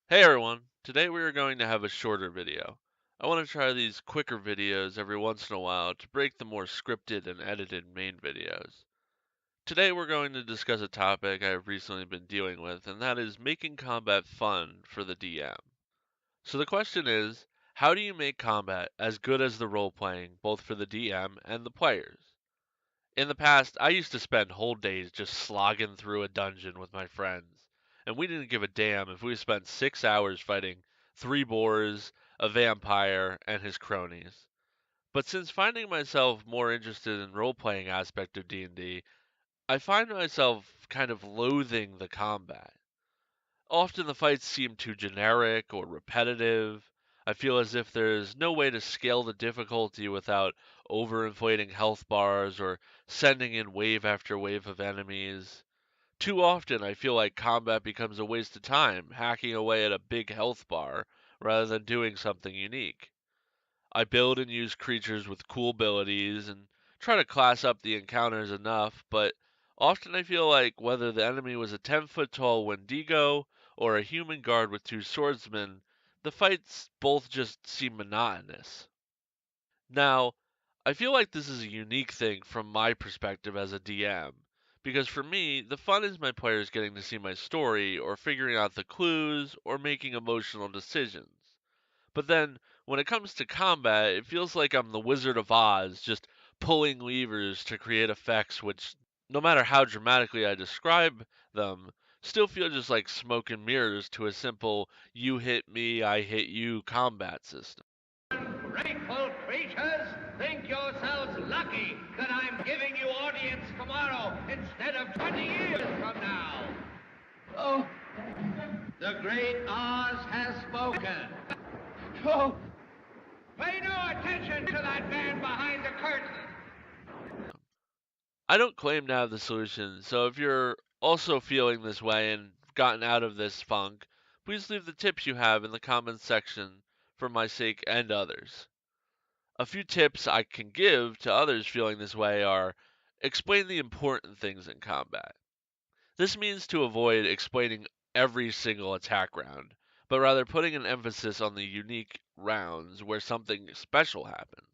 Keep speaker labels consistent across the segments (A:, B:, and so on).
A: Hey everyone, today we are going to have a shorter video. I want to try these quicker videos every once in a while to break the more scripted and edited main videos. Today we're going to discuss a topic I have recently been dealing with, and that is making combat fun for the DM. So the question is, how do you make combat as good as the role playing, both for the DM and the players? In the past, I used to spend whole days just slogging through a dungeon with my friends, and we didn't give a damn if we spent 6 hours fighting three boars, a vampire, and his cronies. But since finding myself more interested in role-playing aspect of D&D, I find myself kind of loathing the combat. Often the fights seem too generic or repetitive. I feel as if there's no way to scale the difficulty without overinflating health bars or sending in wave after wave of enemies. Too often I feel like combat becomes a waste of time hacking away at a big health bar rather than doing something unique. I build and use creatures with cool abilities and try to class up the encounters enough, but often I feel like whether the enemy was a 10-foot tall Wendigo or a human guard with two swordsmen, the fights both just seem monotonous. Now, I feel like this is a unique thing from my perspective as a DM, because for me, the fun is my players getting to see my story or figuring out the clues or making emotional decisions. But then, when it comes to combat, it feels like I'm the Wizard of Oz, just pulling levers to create effects which, no matter how dramatically I describe them, still feel just like smoke and mirrors to a simple you hit me, I hit you combat system.
B: Grateful creatures, think yourselves lucky that I'm giving you audience tomorrow instead of 20 years from now. Oh, the great Oz has spoken. Oh, pay no attention to that man behind the curtain.
A: I don't claim to have the solution, so if you're also feeling this way and gotten out of this funk, please leave the tips you have in the comments section for my sake and others. A few tips I can give to others feeling this way are explain the important things in combat. This means to avoid explaining every single attack round, but rather putting an emphasis on the unique rounds where something special happens.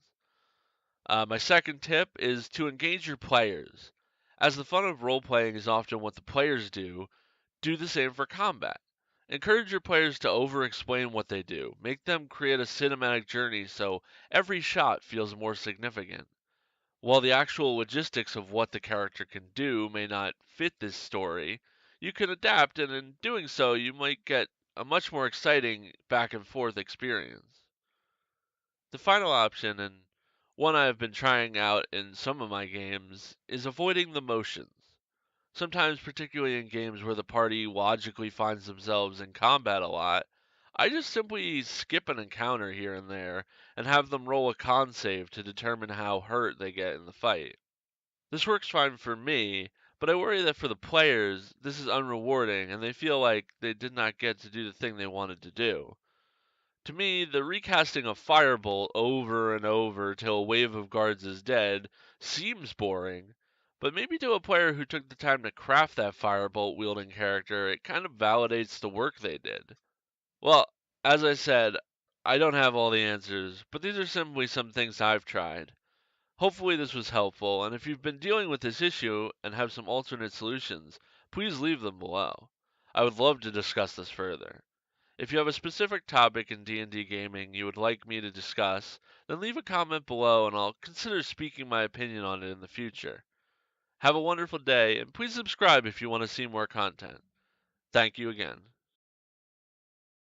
A: My second tip is to engage your players. As the fun of role playing is often what the players do the same for combat. Encourage your players to over explain what they do. Make them create a cinematic journey so every shot feels more significant. While the actual logistics of what the character can do may not fit this story, you can adapt, and in doing so, you might get a much more exciting back and forth experience. The final option, and one I have been trying out in some of my games, is avoiding the motions. Sometimes, particularly in games where the party logically finds themselves in combat a lot, I just simply skip an encounter here and there and have them roll a con save to determine how hurt they get in the fight. This works fine for me, but I worry that for the players, this is unrewarding and they feel like they did not get to do the thing they wanted to do. To me, the recasting of Firebolt over and over till a wave of guards is dead seems boring, but maybe to a player who took the time to craft that Firebolt wielding character, it kind of validates the work they did. Well, as I said, I don't have all the answers, but these are simply some things I've tried. Hopefully, this was helpful, and if you've been dealing with this issue and have some alternate solutions, please leave them below. I would love to discuss this further. If you have a specific topic in D&D gaming you would like me to discuss, then leave a comment below and I'll consider speaking my opinion on it in the future. Have a wonderful day, and please subscribe if you want to see more content. Thank you again.